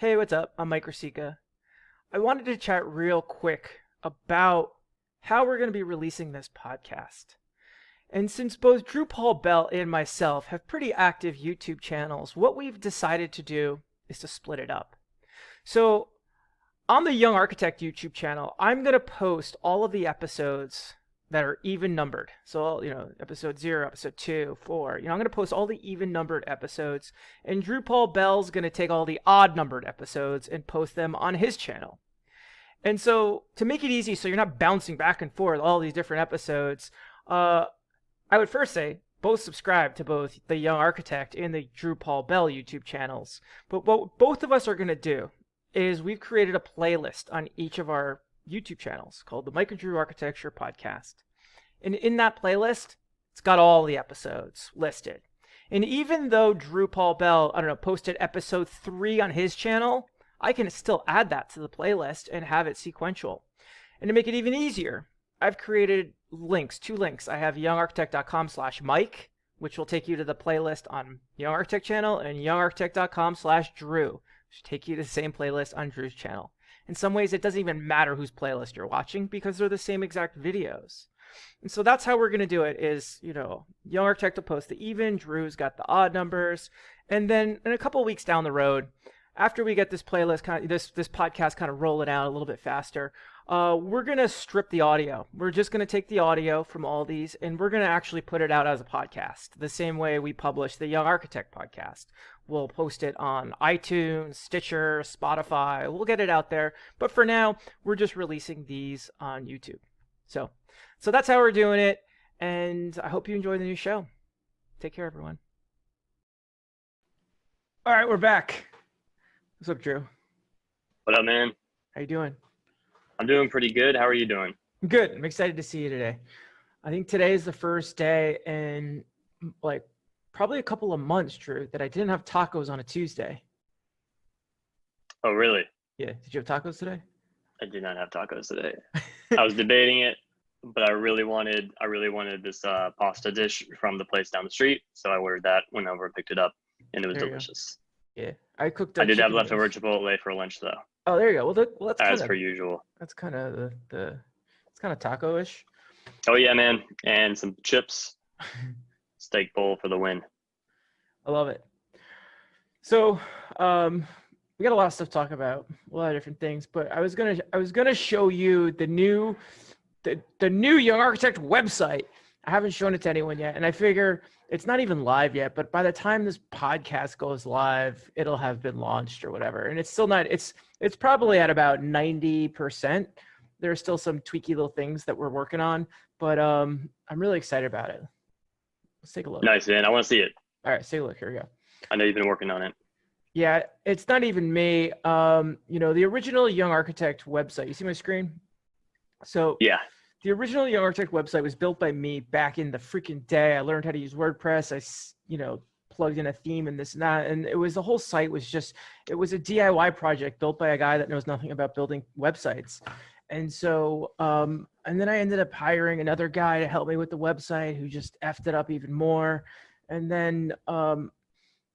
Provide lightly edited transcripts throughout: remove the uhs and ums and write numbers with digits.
Hey, what's up? I'm Mike Rosica. I wanted to chat real quick about how we're going to be releasing this podcast. And since both Drew Paul Bell and myself have pretty active YouTube channels, what we've decided to do is to split it up. So, on the Young Architect YouTube channel, I'm going to post all of the episodes that are even numbered. So, episode 0, episode 2, 4. I'm going to post all the even numbered episodes. And Drew Paul Bell's going to take all the odd numbered episodes and post them on his channel. And so, to make it easy so you're not bouncing back and forth all these different episodes, I would first say both subscribe to both the Young Architect and the Drew Paul Bell YouTube channels. But what both of us are going to do is we've created a playlist on each of our YouTube channels called the Mike and Drew Architecture Podcast. And in that playlist, it's got all the episodes listed. And even though Drew Paul Bell, posted episode 3 on his channel, I can still add that to the playlist and have it sequential. And to make it even easier, I've created links, 2 links. I have youngarchitect.com/Mike, which will take you to the playlist on Young Architect channel, and youngarchitect.com/Drew, which will take you to the same playlist on Drew's channel. In some ways, it doesn't even matter whose playlist you're watching because they're the same exact videos. And so that's how we're going to do it is, Young Architect will post the even, Drew's got the odd numbers. And then in a couple of weeks down the road, after we get this playlist, this podcast kind of rolling out a little bit faster, we're going to strip the audio. We're just going to take the audio from all these and we're going to actually put it out as a podcast, the same way we publish the Young Architect podcast. We'll post it on iTunes, Stitcher, Spotify. We'll get it out there. But for now, we're just releasing these on YouTube. So that's how we're doing it. And I hope you enjoy the new show. Take care, everyone. All right, we're back. What's up, Drew? What up, man? How you doing? I'm doing pretty good. How are you doing? Good. I'm excited to see you today. I think today is the first day in probably a couple of months, Drew, that I didn't have tacos on a Tuesday. Oh, really? Yeah. Did you have tacos today? I did not have tacos today. I was debating it, but I really wanted this pasta dish from the place down the street, so I ordered that, went over and picked it up, and it was delicious. Yeah, I cooked. I did have leftover Chipotle for lunch, though. Oh, there you go. Well, that's as per usual. That's kind of it's kind of taco-ish. Oh yeah, man, and some chips. Steak bowl for the win. I love it. So, we got a lot of stuff to talk about, a lot of different things. But I was gonna show you the new Young Architect website. I haven't shown it to anyone yet, and I figure it's not even live yet. But by the time this podcast goes live, it'll have been launched or whatever. And it's still not. It's probably at about 90%. There are still some tweaky little things that we're working on, but I'm really excited about it. Let's take a look. Nice, man. I want to see it. All right, let's take a look. Here we go. I know you've been working on it. Yeah, it's not even me. The original Young Architect website. You see my screen? So yeah. The original Young Architect website was built by me back in the freaking day. I learned how to use WordPress. I, plugged in a theme and this and that. And the whole site was it was a DIY project built by a guy that knows nothing about building websites. And so, and then I ended up hiring another guy to help me with the website who just effed it up even more. And then, I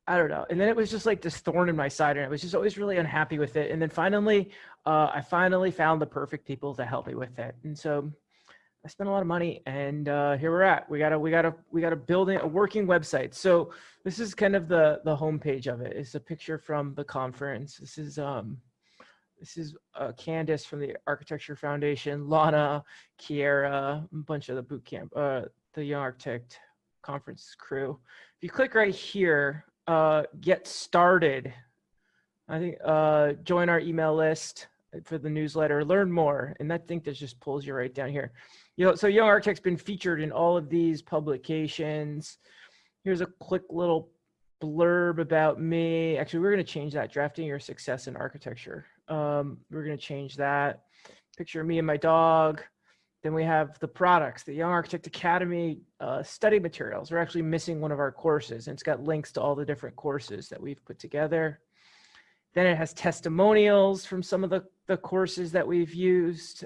don't know. And then it was just like this thorn in my side, and I was just always really unhappy with it. And then finally, I finally found the perfect people to help me with it. And so I spent a lot of money, and here we're at. We got to build a working website. So this is kind of the homepage of it. It's a picture from the conference. This is Candace from the Architecture Foundation, Lana, Kiera, a bunch of the boot camp, the Young Architect conference crew. If you click right here, get started. I think join our email list for the newsletter, learn more, and that thing that just pulls you right down here. So Young Architect's been featured in all of these publications. Here's a quick little blurb about me. Actually, we're going to change that. Drafting your success in architecture. We're going to change that. Picture of me and my dog. Then we have the products, the Young Architect Academy study materials. We're actually missing one of our courses, and it's got links to all the different courses that we've put together. Then it has testimonials from some of the courses that we've used,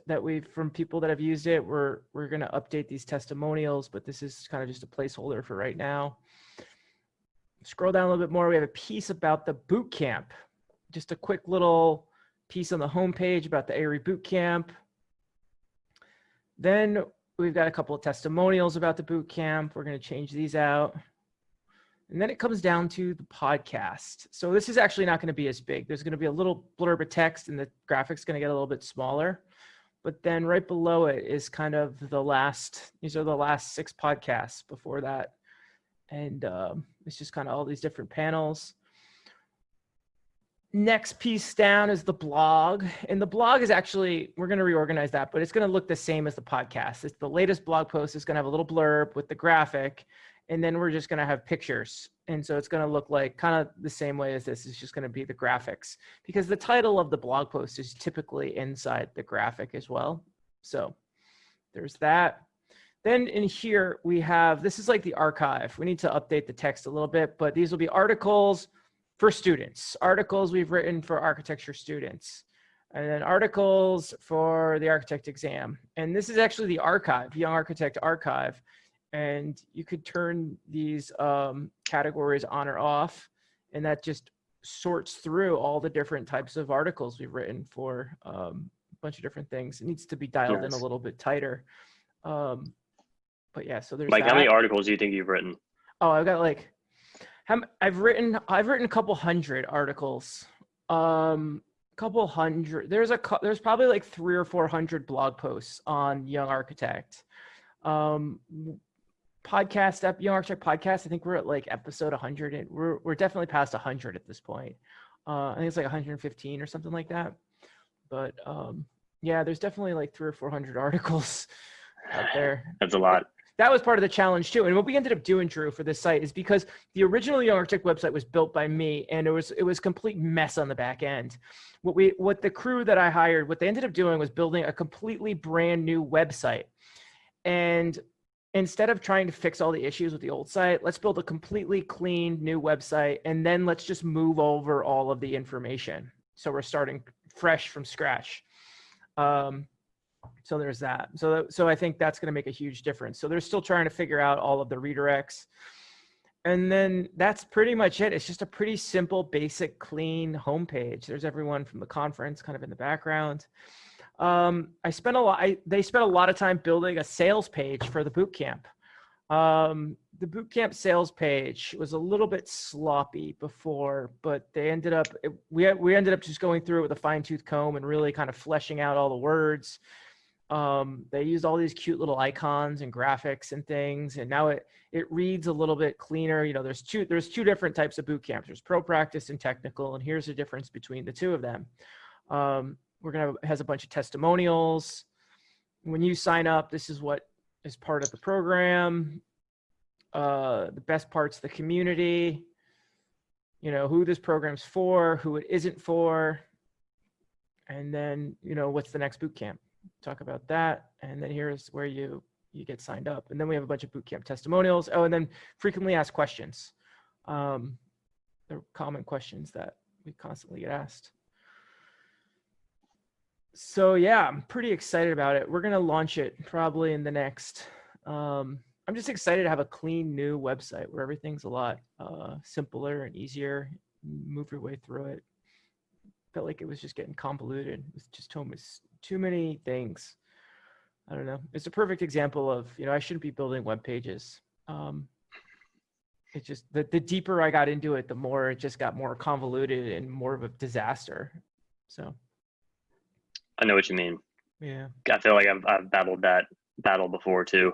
from people that have used it. We're going to update these testimonials, but this is kind of just a placeholder for right now. Scroll down a little bit more. We have a piece about the boot camp. just a quick little piece on the homepage about the ARE Bootcamp. Then we've got a couple of testimonials about the bootcamp. We're going to change these out. And then it comes down to the podcast. So this is actually not going to be as big. There's going to be a little blurb of text and the graphics going to get a little bit smaller. But then right below it is kind of these are the last 6 podcasts before that. And it's just kind of all these different panels. Next piece down is the blog. And the blog is actually, we're going to reorganize that, but it's going to look the same as the podcast. It's the latest blog post is going to have a little blurb with the graphic, and then we're just going to have pictures. And so it's going to look like kind of the same way as this. It's just going to be the graphics, because the title of the blog post is typically inside the graphic as well. So there's that. Then in here we have, this is like the archive. We need to update the text a little bit, but these will be articles for students, articles we've written for architecture students, and then articles for the architect exam. And this is actually the archive, Young Architect Archive. And you could turn these categories on or off, and that just sorts through all the different types of articles we've written for a bunch of different things. It needs to be dialed in a little bit tighter. But yeah, so there's Mike, that. how many articles do you think you've written? Oh, I've got like, I've written a couple hundred articles. Couple hundred. There's probably like 300 or 400 blog posts on Young Architect. Podcast, Young Architect Podcast, I think we're at like episode 100, and we're definitely past 100 at this point. I think it's like 115 or something like that. But yeah, there's definitely like 300 or 400 articles out there. That's a lot. That was part of the challenge too. And what we ended up doing, Drew, for this site is because the original Young Architect website was built by me, and it was complete mess on the back end. What the crew that I hired, what they ended up doing was building a completely brand new website. And instead of trying to fix all the issues with the old site, let's build a completely clean new website, and then let's just move over all of the information. So we're starting fresh from scratch. So there's that. So I think that's going to make a huge difference. So they're still trying to figure out all of the redirects. And then that's pretty much it. It's just a pretty simple, basic, clean homepage. There's everyone from the conference kind of in the background. They spent a lot of time building a sales page for the bootcamp. The bootcamp sales page was a little bit sloppy before, but we ended up just going through it with a fine-tooth comb and really kind of fleshing out all the words. They used all these cute little icons and graphics and things, and now it reads a little bit cleaner. You know, there's two different types of boot camps. There's pro practice and technical, and here's the difference between the two of them. It has a bunch of testimonials. When you sign up, this is what is part of the program. The best parts of the community, you know, who this program's for, who it isn't for, and then, you know, what's the next boot camp. Talk about that, and then here's where you get signed up, and then we have a bunch of bootcamp testimonials. Oh, and then frequently asked questions. They're common questions that we constantly get asked. So yeah, I'm pretty excited about it. We're gonna launch it probably in the next. I'm just excited to have a clean new website where everything's a lot simpler and easier. Move your way through it. Felt like it was just getting convoluted. It's just too many things. I don't know. It's a perfect example of, you know, I shouldn't be building web pages. It just, the deeper I got into it, the more it just got more convoluted and more of a disaster. So. I know what you mean. Yeah. I feel like I've battled that battle before too.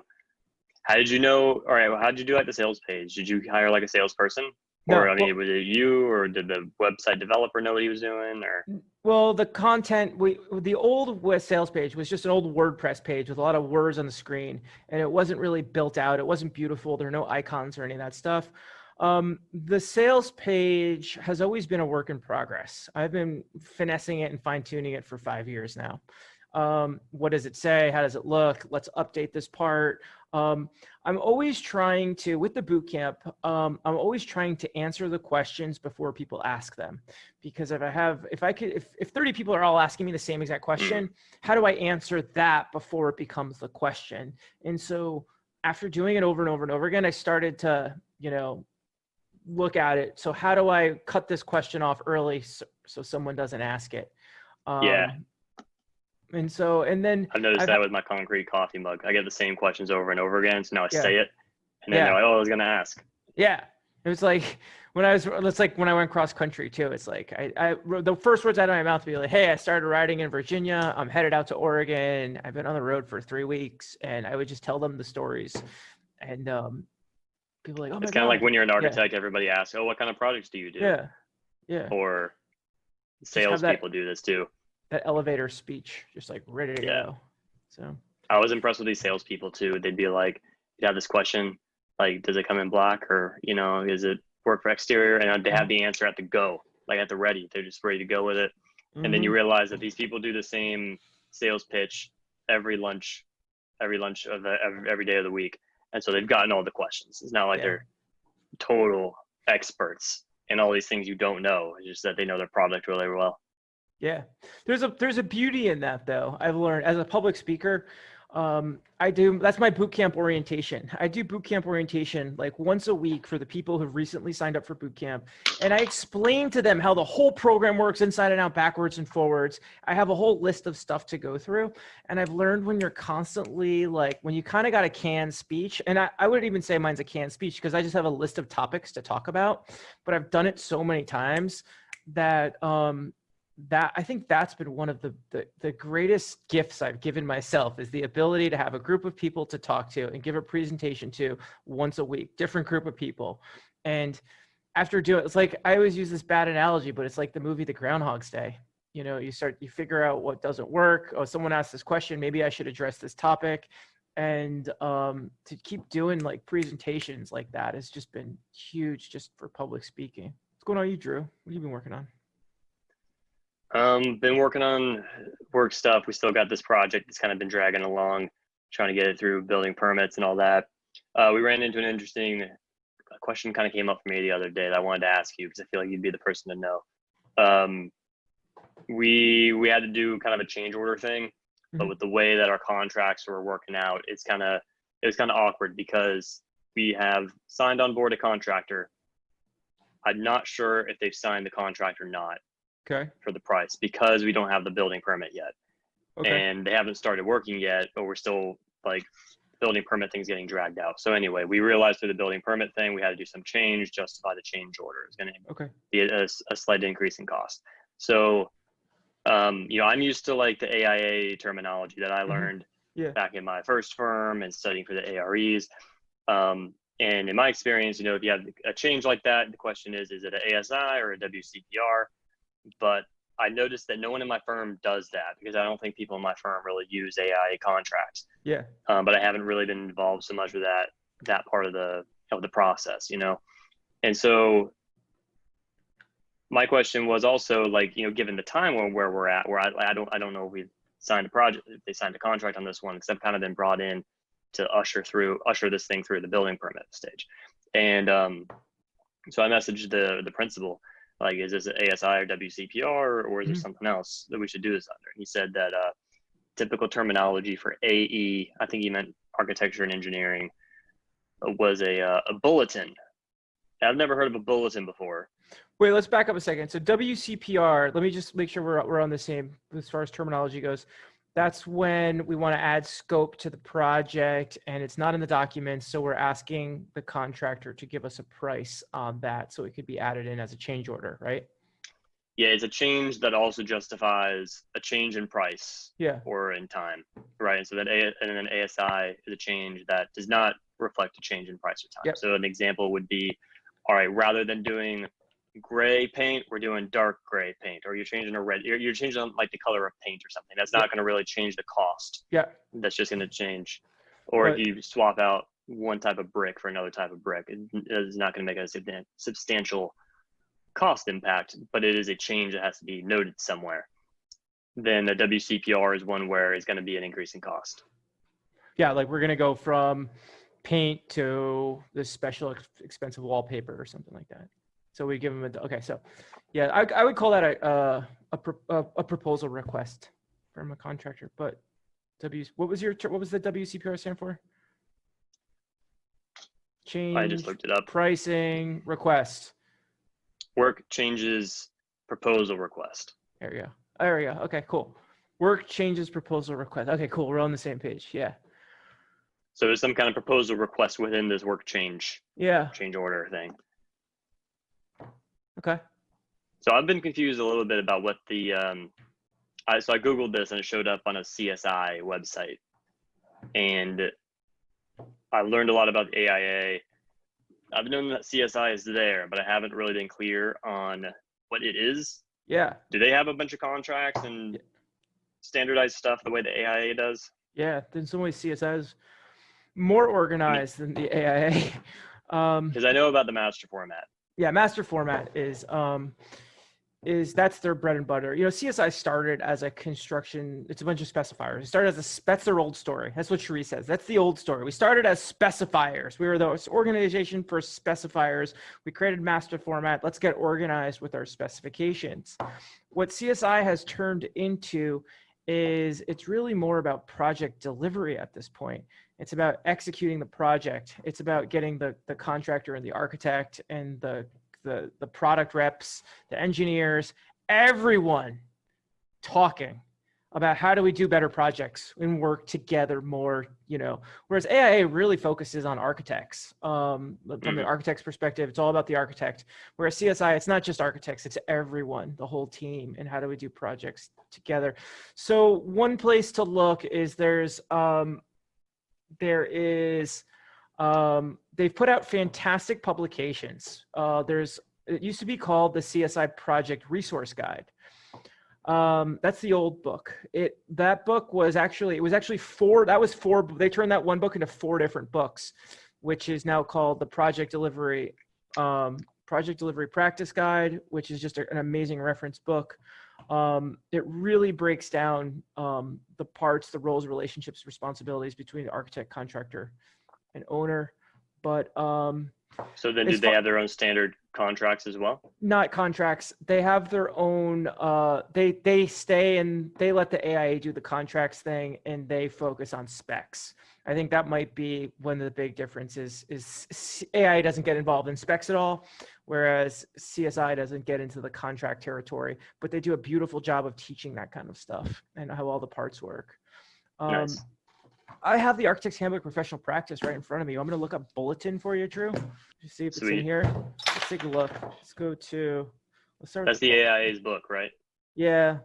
How did you know? All right. How did you do like the sales page? Did you hire like a salesperson? Or, I mean, was it you, or did the website developer know what he was doing? Or well, the content, the old sales page was just an old WordPress page with a lot of words on the screen, and it wasn't really built out. It wasn't beautiful. There are no icons or any of that stuff. The sales page has always been a work in progress. I've been finessing it and fine tuning it for 5 years now. What does it say? How does it look? Let's update this part. I'm always trying to, with the bootcamp, I'm always trying to answer the questions before people ask them. Because if 30 people are all asking me the same exact question, how do I answer that before it becomes the question? And so after doing it over and over and over again, I started to, you know, look at it. So how do I cut this question off early so someone doesn't ask it. Yeah. And then I've noticed that with my concrete coffee mug. I get the same questions over and over again. So now I yeah, say it, and then they're like, "Oh, I was gonna ask." yeah. It was like it's like when I went cross country too. It's like the first words out of my mouth would be like, "Hey, I started riding in Virginia. I'm headed out to Oregon. I've been on the road for 3 weeks," and I would just tell them the stories, and people were like, "Oh my It's kind of like God." when you're an Yeah, architect, everybody asks, "Oh, what kind of projects do you do?" yeah, yeah. Or Just have salespeople do this too. that elevator speech, just like ready to Yeah. go. So I was impressed with these salespeople too. They'd be like, "You have this question, like, does it come in black, or is it work for exterior?" And they have the answer at the go, like at the ready. They're just ready to go with it. And then you realize that these people do the same sales pitch every lunch, of every day of the week, and so they've gotten all the questions. It's not like they're total experts in all these things you don't know. It's just that they know their product really well. Yeah, there's a beauty in that though. I've learned as a public speaker. That's my boot camp orientation. I do boot camp orientation like once a week for the people who've recently signed up for boot camp. And I explain to them how the whole program works inside and out, backwards and forwards. I have a whole list of stuff to go through. And I've learned when you're constantly like, when you kind of got a canned speech, and I would even say mine's a canned speech because I just have a list of topics to talk about, but I've done it so many times that, that I think that's been one of the greatest gifts I've given myself is the ability to have a group of people to talk to and give a presentation to once a week, different group of people. And after doing, it's like, I always use this bad analogy, but it's like the movie, The Groundhog's Day. You figure out what doesn't work. Oh, someone asked this question. Maybe I should address this topic. And to keep doing like presentations like that has just been huge just for public speaking. What's going on, you, Drew? What have you been working on? Been working on work stuff. We still got this project that's kind of been dragging along, trying to get it through building permits and all that. We ran into an interesting question kind of came up for me the other day that I wanted to ask you because I feel like you'd be the person to know. We had to do kind of a change order thing, but with the way that our contracts were working out, it was kind of awkward because we have signed on board a contractor. I'm not sure if they've signed the contract or not. Okay. For the price because we don't have the building permit yet. Okay. And they haven't started working yet, but we're still like building permit things getting dragged out. So anyway, we realized through the building permit thing, we had to do some change, justify the change order. It's going to be a slight increase in cost. So, I'm used to like the AIA terminology that I learned back in my first firm and studying for the AREs. And in my experience, if you have a change like that, the question is it an ASI or a WCPR? But I noticed that no one in my firm does that because I don't think people in my firm really use AIA contracts. Yeah. But I haven't really been involved so much with that part of the process, And so my question was also like, given the time where we're at, where I don't know if we've signed a project, if they signed a contract on this one, because I've kind of been brought in to usher this thing through the building permit stage. And so I messaged the principal. Like, is this an ASI or WCPR, or is there something else that we should do this under? And he said that typical terminology for AE, I think he meant architecture and engineering, was a bulletin. I've never heard of a bulletin before. Wait, let's back up a second. So WCPR, let me just make sure we're on the same as far as terminology goes. That's when we want to add scope to the project and it's not in the documents. So we're asking the contractor to give us a price on that so it could be added in as a change order, right? Yeah, it's a change that also justifies a change in price or in time, right? And so and then ASI is a change that does not reflect a change in price or time. Yep. So an example would be, all right, rather than doing gray paint, we're doing dark gray paint, or you're changing a red, you're changing like the color of paint or something. That's not going to really change the cost. Yeah. That's just going to change. Or if you swap out one type of brick for another type of brick, it is not going to make a substantial cost impact, but it is a change that has to be noted somewhere. Then a WCPR is one where it's going to be an increase in cost. Yeah, like we're going to go from paint to this special expensive wallpaper or something like that. So we give them so yeah, I would call that a proposal request from a contractor. But what was the WCPR stand for? Change. I just looked it up. Pricing request. Work changes proposal request. There we go. There we go. Okay, cool. Work changes proposal request. Okay, cool. We're on the same page. Yeah. So there's some kind of proposal request within this work change order thing. Okay. So I've been confused a little bit about what the so I Googled this and it showed up on a CSI website. And I learned a lot about AIA. I've known that CSI is there, but I haven't really been clear on what it is. Yeah. Do they have a bunch of contracts and standardized stuff the way the AIA does? Yeah. In some ways, CSI is more organized than the AIA. Because I know about the master format. Yeah, master format is that's their bread and butter. You know, CSI started as a construction. It's a bunch of specifiers. It started as that's their old story. That's what Cherie says. That's the old story. We started as specifiers. We were the organization for specifiers. We created master format. Let's get organized with our specifications. What CSI has turned into is it's really more about project delivery at this point. It's about executing the project. It's about getting the contractor and the architect and the product reps, the engineers, everyone talking about how do we do better projects and work together more, you know, whereas AIA really focuses on architects. From the architect's perspective, it's all about the architect. Whereas CSI, it's not just architects, it's everyone, the whole team, and how do we do projects together. So one place to look is they've put out fantastic publications. It used to be called the CSI Project Resource Guide. That's the old book. That book was actually, they turned that one book into 4 different books, which is now called the Project Delivery Practice Guide, which is just an amazing reference book. It really breaks down the parts, the roles, relationships, responsibilities between the architect, contractor, and owner. But so then do they have their own standard contracts as well? Not contracts. They have their own, they stay and they let the AIA do the contracts thing and they focus on specs. I think that might be one of the big differences is AIA doesn't get involved in specs at all, whereas CSI doesn't get into the contract territory, but they do a beautiful job of teaching that kind of stuff and how all the parts work. Nice. I have the Architect's Handbook Professional Practice right in front of me. I'm going to look up Bulletin for you, Drew. Just see if it's in here. Let's take a look. Let's start. That's the AIA's book, right? Yeah.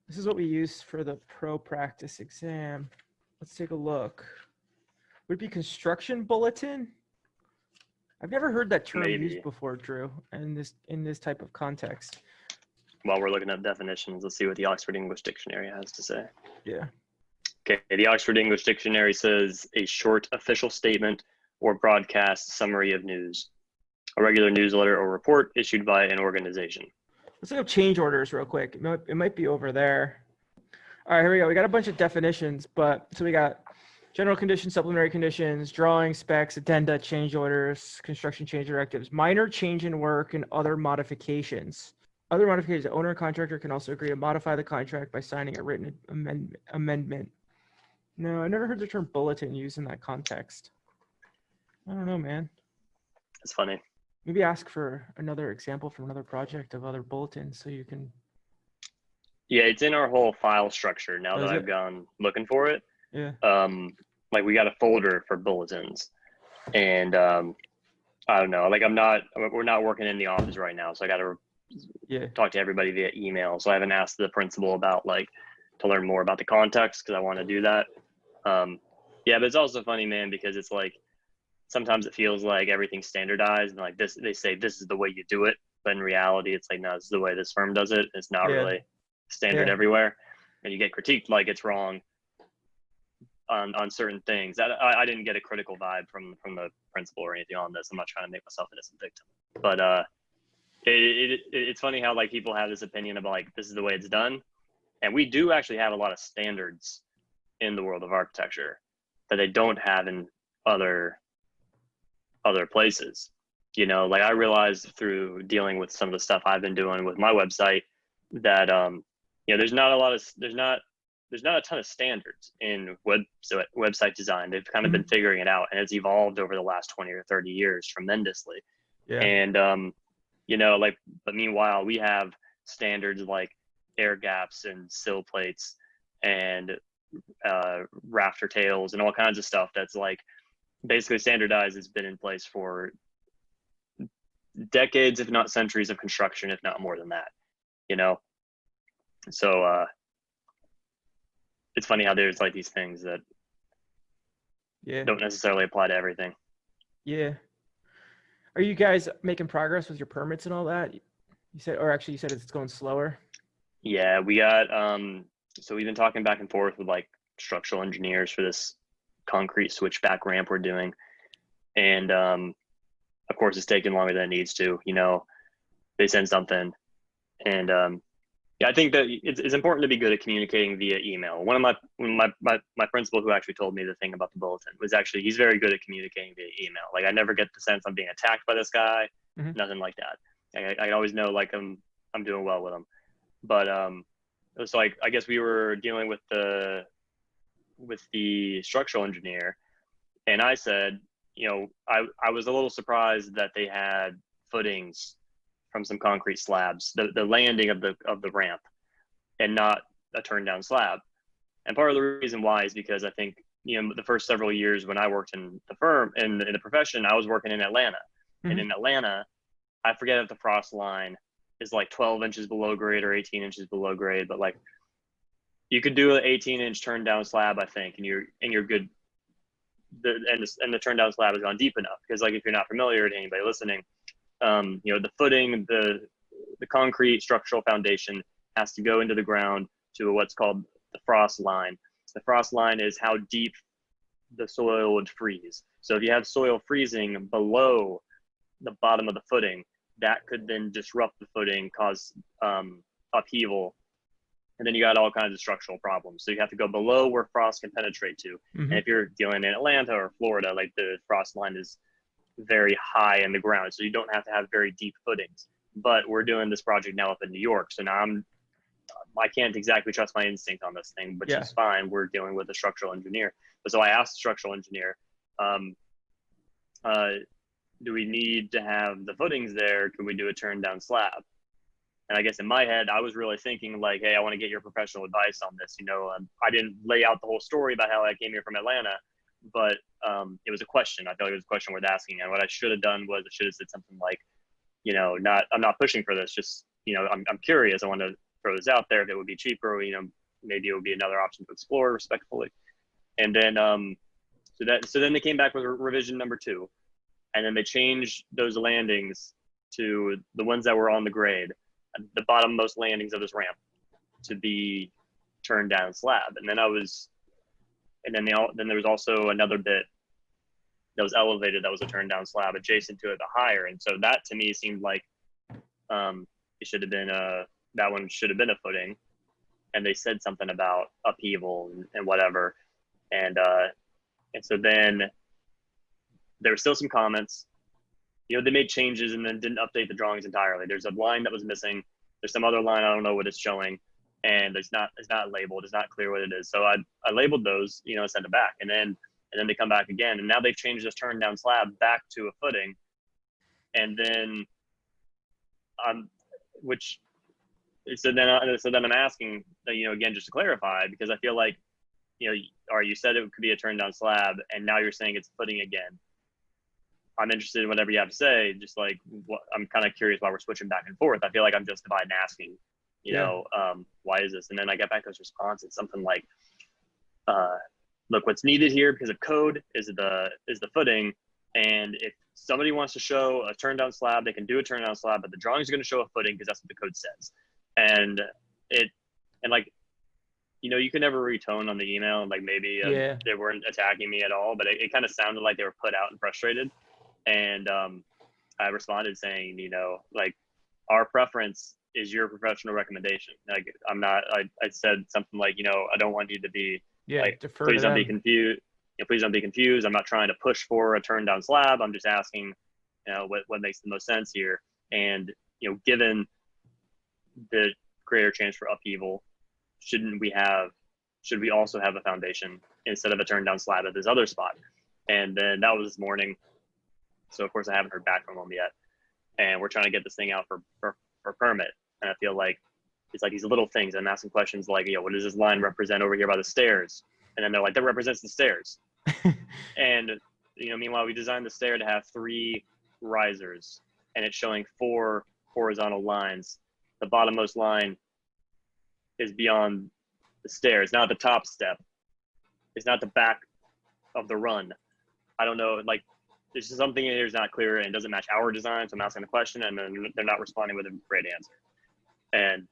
This is what we use for the pro practice exam. Let's take a look. Would it be Construction Bulletin? I've never heard that term used before, Drew, in this type of context. While we're looking up definitions, let's see what the Oxford English Dictionary has to say. Yeah. Okay, the Oxford English Dictionary says a short official statement or broadcast summary of news, a regular newsletter or report issued by an organization. Let's look up change orders real quick. It might be over there. All right, here we go. We got a bunch of definitions, so we got general conditions, supplementary conditions, drawings, specs, addenda, change orders, construction change directives, minor change in work, and other modifications. Other modifications, the owner and contractor can also agree to modify the contract by signing a written amendment. No, I never heard the term bulletin used in that context. I don't know, man. It's funny. Maybe ask for another example from another project of other bulletins so you can. Yeah, it's in our whole file structure now that I've gone looking for it. Yeah. Like we got a folder for bulletins, and I don't know. Like we're not working in the office right now, so I got to talk to everybody via email. So I haven't asked the principal about to learn more about the context because I want to do that. Yeah, but it's also funny, man, because it's like sometimes it feels like everything's standardized and like this, they say this is the way you do it, but in reality, it's like no, this is the way this firm does it. It's not really standard everywhere, and you get critiqued like it's wrong on certain things. I didn't get a critical vibe from the principal or anything on this. I'm not trying to make myself an innocent victim, but it's funny how like people have this opinion about like this is the way it's done, and we do actually have a lot of standards in the world of architecture that they don't have in other places. You know, like I realized through dealing with some of the stuff I've been doing with my website that there's not a ton of standards in website design. They've kind of been figuring it out, and it's evolved over the last 20 or 30 years tremendously. And but meanwhile we have standards like air gaps and sill plates and rafter tails and all kinds of stuff that's like basically standardized, has been in place for decades, if not centuries of construction, if not more than that, you know? So it's funny how there's like these things that Yeah. don't necessarily apply to everything. Yeah. Are you guys making progress with your permits and all that? You said, or actually you said it's going slower. Yeah, we got so we've been talking back and forth with like structural engineers for this concrete switchback ramp we're doing. And of course it's taking longer than it needs to, you know. They send something and yeah, I think that it's important to be good at communicating via email. One of my principal who actually told me the thing about the bulletin was actually, he's very good at communicating via email. Like I never get the sense I'm being attacked by this guy, nothing like that. I always know like I'm doing well with him. But it was like, I guess we were dealing with the structural engineer, and I said, you know, I was a little surprised that they had footings from some concrete slabs, the landing of the ramp, and not a turned down slab. And part of the reason why is because I think, you know, the first several years when I worked in the firm in the profession, I was working in Atlanta, and in Atlanta, I forget if the frost line is like 12 inches below grade or 18 inches below grade, but like you could do an 18-inch turn down slab, I think, and you're good. The turn down slab has gone deep enough, because like if you're not familiar, to anybody listening, you know, the footing, the concrete structural foundation has to go into the ground to what's called the frost line. The frost line is how deep the soil would freeze. So if you have soil freezing below the bottom of the footing, that could then disrupt the footing, cause upheaval, and then you got all kinds of structural problems. So you have to go below where frost can penetrate to. And if you're dealing in Atlanta or Florida, like the frost line is very high in the ground, so you don't have to have very deep footings. But we're doing this project now up in New York, so now I can't exactly trust my instinct on this thing, which is fine. We're dealing with a structural engineer. But so I asked the structural engineer, do we need to have the footings there? Can we do a turn down slab? And I guess in my head, I was really thinking like, hey, I want to get your professional advice on this. You know, I didn't lay out the whole story about how I came here from Atlanta, but it was a question. I felt like it was a question worth asking. And what I should have done was I should have said something like, you know, I'm not pushing for this. Just, you know, I'm curious. I want to throw this out there. If it would be cheaper, you know, maybe it would be another option to explore respectfully. And then, so then they came back with revision number 2, and then they changed those landings to the ones that were on the grade, the bottommost landings of this ramp, to be turned down slab. And then then there was also another bit that was elevated that was a turned down slab adjacent to it, the higher. And so that to me seemed like it should have been that one should have been a footing. And they said something about upheaval and whatever. And so then there were still some comments. You know, they made changes and then didn't update the drawings entirely. There's a line that was missing. There's some other line, I don't know what it's showing, and it's not labeled. It's not clear what it is. So I labeled those, you know, sent it back, and then they come back again, and now they've changed this turn down slab back to a footing, and then so then I'm asking, you know, again, just to clarify, because I feel like, you know, you said it could be a turn down slab, and now you're saying it's footing again. I'm interested in whatever you have to say. Just like, I'm kind of curious why we're switching back and forth. I feel like I'm justified in asking, you know, why is this? And then I got back those responses, something like, look, what's needed here because of code is the footing. And if somebody wants to show a turn down slab, they can do a turn down slab, but the drawings are going to show a footing because that's what the code says. And like, you know, you can never retone on the email, and like maybe they weren't attacking me at all, but it kind of sounded like they were put out and frustrated. And I responded saying, you know, like, our preference is your professional recommendation. Like, I said something like, you know, I don't want you to be like, please don't be confused. You know, please don't be confused. I'm not trying to push for a turn down slab. I'm just asking, you know, what makes the most sense here. And, you know, given the greater chance for upheaval, should we also have a foundation instead of a turn down slab at this other spot? And then that was this morning. So of course I haven't heard back from them yet, and we're trying to get this thing out for permit. And I feel like it's like these little things. I'm asking questions like, what does this line represent over here by the stairs? And then they're like, that represents the stairs. And, meanwhile, we designed the stair to have 3 risers, and it's showing 4 horizontal lines. The bottommost line is beyond the stair. It's not the top step. It's not the back of the run. I don't know. Like, there's just something in here is not clear and doesn't match our design. So I'm asking a question, and then they're not responding with a great answer. And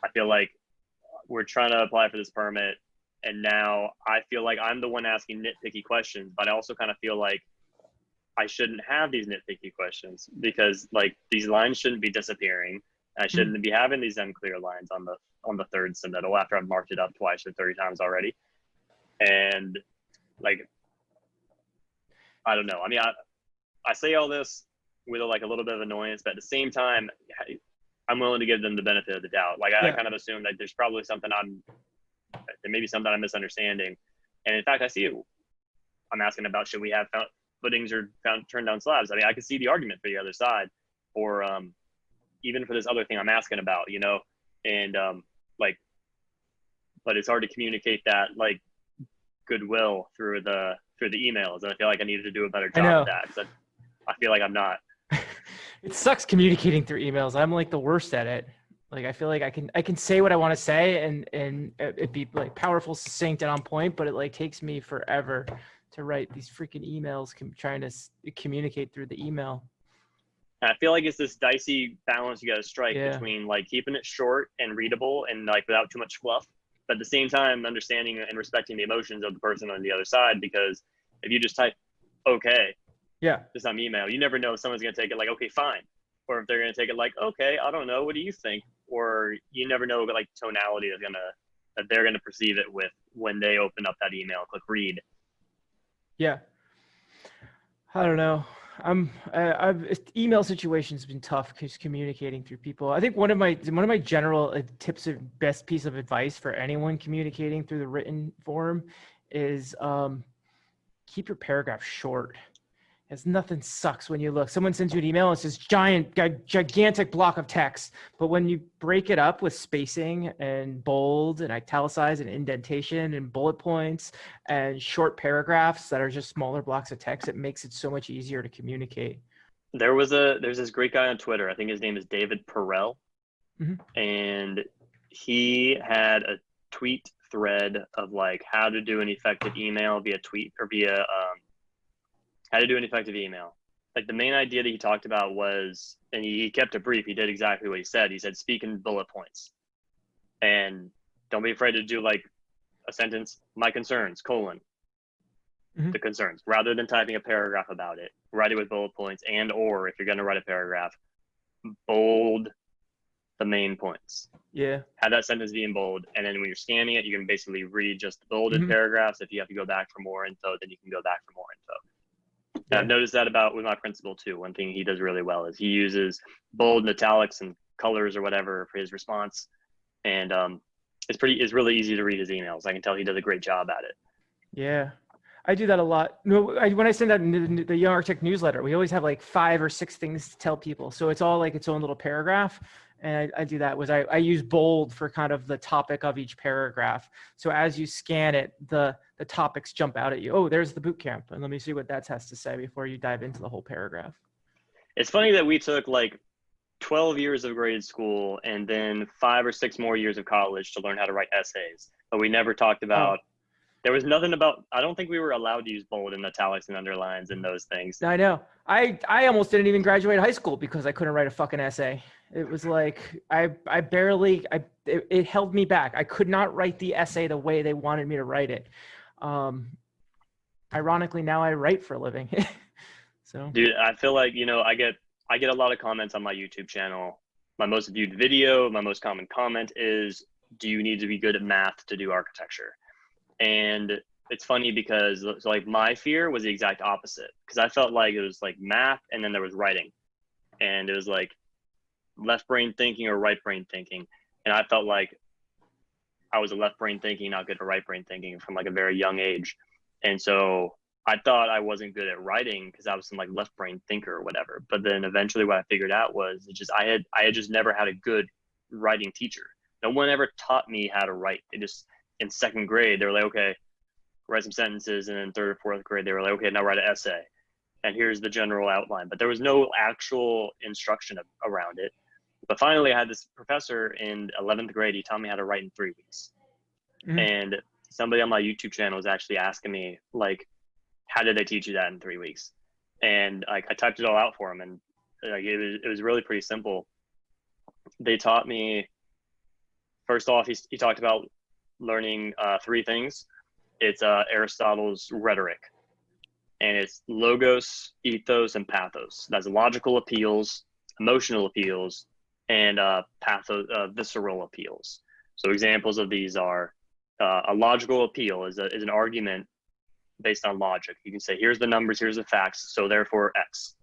I feel like we're trying to apply for this permit, and now I feel like I'm the one asking nitpicky questions, but I also kind of feel like I shouldn't have these nitpicky questions, because like these lines shouldn't be disappearing. I shouldn't be having these unclear lines on the third submittal after I've marked it up twice or 30 times already. And like, I don't know. I mean, I say all this with like a little bit of annoyance, but at the same time, I'm willing to give them the benefit of the doubt. Like, I kind of assume that there's probably something there may be something I'm misunderstanding. And in fact, I see I'm asking about, should we have footings or turned down slabs? I mean, I can see the argument for the other side, or even for this other thing I'm asking about, and like, but it's hard to communicate that like goodwill through the emails. And I feel like I needed to do a better job of that, because I feel like I'm not. It sucks communicating through emails. I'm like the worst at it. Like, I feel like I can say what I want to say and it be like powerful, succinct, and on point, but it like takes me forever to write these freaking emails, trying to communicate through the email. And I feel like it's this dicey balance you got to strike between like keeping it short and readable and like without too much fluff, but at the same time understanding and respecting the emotions of the person on the other side. Because if you just type okay, just on email, you never know if someone's going to take it like, okay, fine, or if they're going to take it like, okay, I don't know, what do you think? Or you never know, but like tonality that they're going to perceive it with when they open up that email, click read. Yeah. I don't know. Email situations have been tough because communicating through people. I think one of my general tips of best piece of advice for anyone communicating through the written form is keep your paragraph short. As nothing sucks when you look. Someone sends you an email and says gigantic block of text, but when you break it up with spacing and bold and italicized and indentation and bullet points and short paragraphs that are just smaller blocks of text, it makes it so much easier to communicate. There's this great guy on Twitter. I think his name is David Perrell, and he had a tweet thread of like how to do an effective email via tweet or via how to do an effective email. Like the main idea that he talked about was, and he kept it brief. He did exactly what he said. He said, speak in bullet points, and don't be afraid to do like a sentence, my concerns, colon, the concerns, rather than typing a paragraph about it. Write it with bullet points, and or if you're going to write a paragraph, bold the main points. Yeah. Have that sentence be in bold, and then when you're scanning it, you can basically read just the bolded paragraphs. If you have to go back for more info, then you can go back for more info. And I've noticed that with my principal too. One thing he does really well is he uses bold and italics and colors or whatever for his response. And it's really easy to read his emails. I can tell he does a great job at it. Yeah. I do that a lot. When I send out the Young Architect newsletter, we always have like 5 or 6 things to tell people. So it's all like its own little paragraph. And I do that I use bold for kind of the topic of each paragraph. So as you scan it, the topics jump out at you. Oh, there's the boot camp. And let me see what that has to say before you dive into the whole paragraph. It's funny that we took like 12 years of grade school and then 5 or 6 more years of college to learn how to write essays. But we never talked about, there was nothing about, I don't think we were allowed to use bold and italics and underlines and those things. I know. I almost didn't even graduate high school because I couldn't write a fucking essay. It was like, it held me back. I could not write the essay the way they wanted me to write it. Ironically, now I write for a living. So, dude, I feel like, I get a lot of comments on my YouTube channel. My most viewed video, my most common comment is, do you need to be good at math to do architecture? And it's funny because like my fear was the exact opposite, because I felt like it was like math and then there was writing, and it was like left brain thinking or right brain thinking. And I felt like I was a left brain thinking, not good at right brain thinking from like a very young age. And so I thought I wasn't good at writing because I was some like left brain thinker or whatever. But then eventually what I figured out was just I had just never had a good writing teacher. No one ever taught me how to write. They just in second grade they were like, okay, write some sentences, and then third or fourth grade they were like, okay, now write an essay. And here's the general outline. But there was no actual instruction around it. But finally I had this professor in 11th grade, he taught me how to write in 3 weeks. Mm-hmm. And somebody on my YouTube channel was actually asking me like, how did they teach you that in 3 weeks? And like I typed it all out for him, and like it was really pretty simple. They taught me, first off, he talked about learning three things. It's Aristotle's rhetoric, and it's logos, ethos, and pathos. That's logical appeals, emotional appeals, and visceral appeals. So examples of these are a logical appeal is an argument based on logic. You can say, here's the numbers, here's the facts, so therefore X.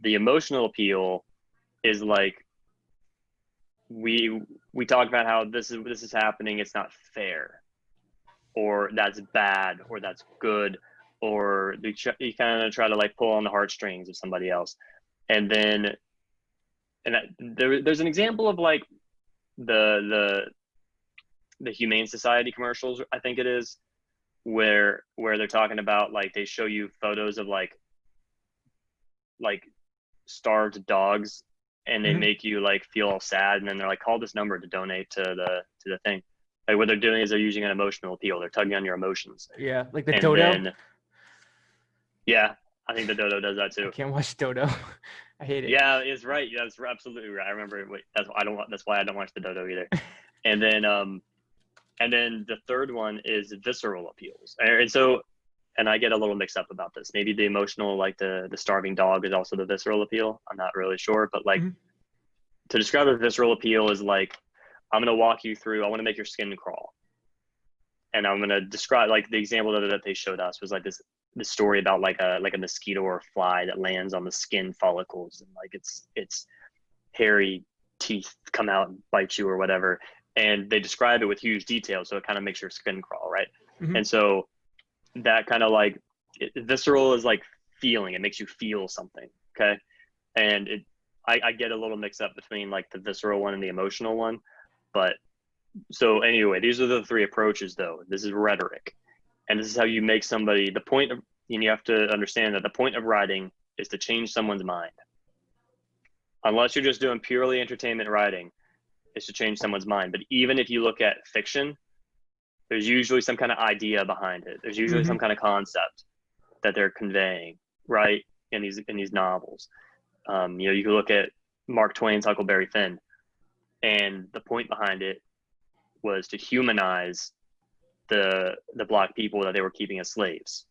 The emotional appeal is like, we talk about how this is happening, it's not fair, or that's bad, or that's good, or you kind of try to like pull on the heartstrings of somebody else. And then there's an example of like the Humane Society commercials, I think it is, where they're talking about like they show you photos of like starved dogs, and they make you like feel all sad, and then they're like, call this number to donate to the thing. Like what they're doing is they're using an emotional appeal. They're tugging on your emotions. Yeah, like the and dodo. Then, yeah, I think the dodo does that too. I can't watch dodo. I hate it. Yeah, it's right. Yeah, that's absolutely right. I remember. That's why I don't watch the dodo either. And then the third one is visceral appeals. And I get a little mixed up about this. Maybe the emotional, like the starving dog, is also the visceral appeal. I'm not really sure, but like to describe a visceral appeal is like, I'm going to walk you through, I want to make your skin crawl. And I'm going to describe, like the example that they showed us was like this story about like a mosquito or a fly that lands on the skin follicles, and like its hairy teeth come out and bite you or whatever. And they describe it with huge detail, so it kind of makes your skin crawl, right? And so that kind of like visceral is like feeling, it makes you feel something, okay? And I get a little mixed up between like the visceral one and the emotional one. But so anyway, these are the three approaches though. This is rhetoric, and this is how you make somebody, the point of, and you have to understand that the point of writing is to change someone's mind. Unless you're just doing purely entertainment writing, is to change someone's mind. But even if you look at fiction, there's usually some kind of idea behind it. There's usually some kind of concept that they're conveying, right? In these novels. You can look at Mark Twain's Huckleberry Finn, and the point behind it was to humanize the black people that they were keeping as slaves.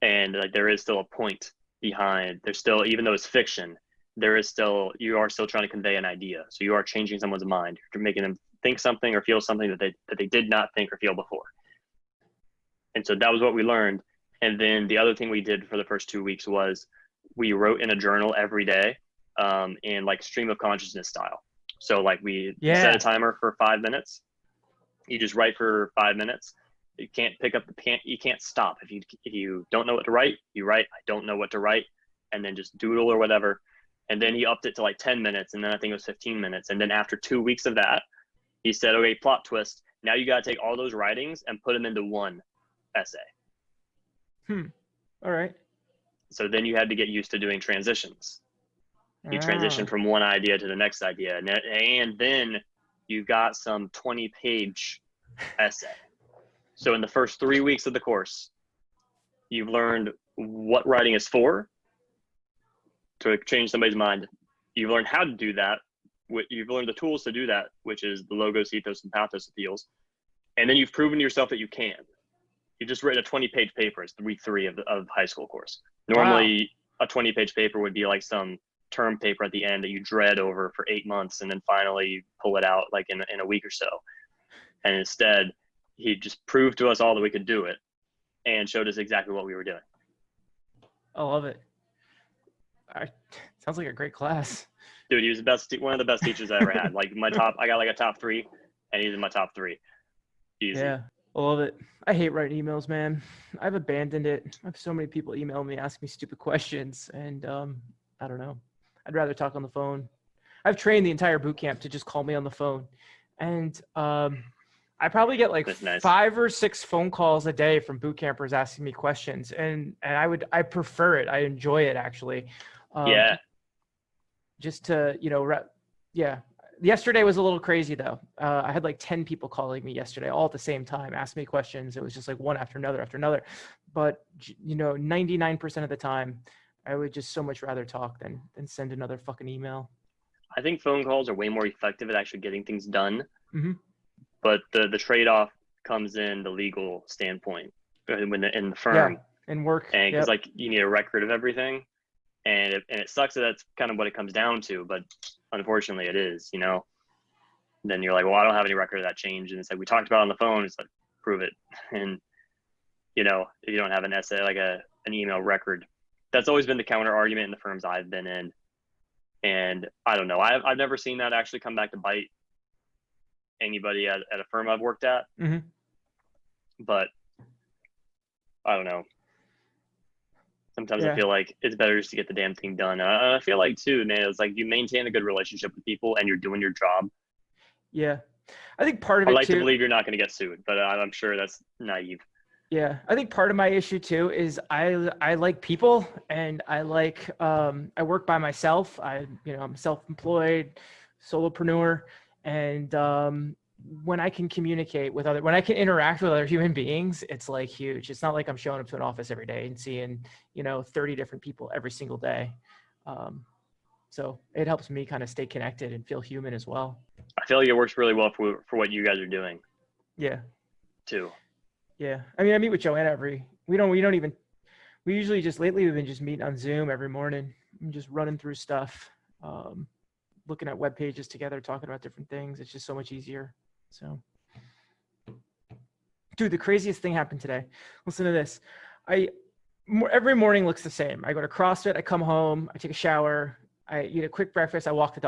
And like there is still a point behind, there's still, even though it's fiction, you are still trying to convey an idea. So you are changing someone's mind. You're making them think something or feel something that they did not think or feel before. And so that was what we learned. And then the other thing we did for the first 2 weeks was we wrote in a journal every day, in like stream of consciousness style. So like we set a timer for 5 minutes. You just write for 5 minutes. You can't you can't stop. If you don't know what to write, you write, I don't know what to write, and then just doodle or whatever. And then he upped it to like 10 minutes, and then I think it was 15 minutes. And then after 2 weeks of that, he said, okay, plot twist. Now you got to take all those writings and put them into one essay. All right. So then you had to get used to doing transitions. You transition from one idea to the next idea. And then you got some 20-page essay. So in the first 3 weeks of the course, you've learned what writing is for, to change somebody's mind. You've learned how to do that. You've learned the tools to do that, which is the logos, ethos, and pathos appeals. And then you've proven to yourself that you can. You just written a 20-page paper. It's week 3 of high school course. Normally, a 20-page paper would be like some term paper at the end that you dread over for 8 months, and then finally you pull it out like in a week or so. And instead, he just proved to us all that we could do it and showed us exactly what we were doing. I love it. Sounds like a great class. Dude, he was one of the best teachers I ever had. Like I got like a top 3, and he's in my top 3. Easy. Yeah. I love it. I hate writing emails, man. I've abandoned it. I have so many people email me, ask me stupid questions, and I don't know. I'd rather talk on the phone. I've trained the entire boot camp to just call me on the phone, and I probably get like That's nice. 5 or 6 phone calls a day from boot campers asking me questions, and I prefer it. I enjoy it actually. Yeah. Just to yeah. Yesterday was a little crazy though. I had like 10 people calling me yesterday all at the same time, asking me questions. It was just like one after another. But 99% of the time, I would just so much rather talk than send another fucking email. I think phone calls are way more effective at actually getting things done. Mm-hmm. But the trade-off comes in the legal standpoint when in the firm. Yeah, and work. And because Yep. like you need a record of everything. And it sucks that that's kind of what it comes down to, but unfortunately it is, Then you're like, well, I don't have any record of that change. And it's like, we talked about it on the phone. It's like, prove it. And, if you don't have an essay, like an email record, that's always been the counter argument in the firms I've been in. And I don't know. I've never seen that actually come back to bite anybody at a firm I've worked at. Mm-hmm. But I don't know. Sometimes Yeah. I feel like it's better just to get the damn thing done. I feel like too, man, it's like you maintain a good relationship with people and you're doing your job. Yeah. I think part of I it like to too. believe you're not going to get sued, but I'm sure that's naive. Yeah, I think part of my issue too is I like people, and I like I work by myself. I'm self-employed, solopreneur, and when I can communicate with when I can interact with other human beings, it's like huge. It's not like I'm showing up to an office every day and seeing 30 different people every single day. So it helps me kind of stay connected and feel human as well. I feel like it works really well for what you guys are doing. Yeah. Too. Yeah. I mean, I meet with Joanna we usually just lately we've been just meeting on Zoom every morning and just running through stuff, looking at web pages together, talking about different things. It's just so much easier. So, dude, the craziest thing happened today. Listen to this. Every morning looks the same. I go to CrossFit, I come home, I take a shower, I eat a quick breakfast, I walk the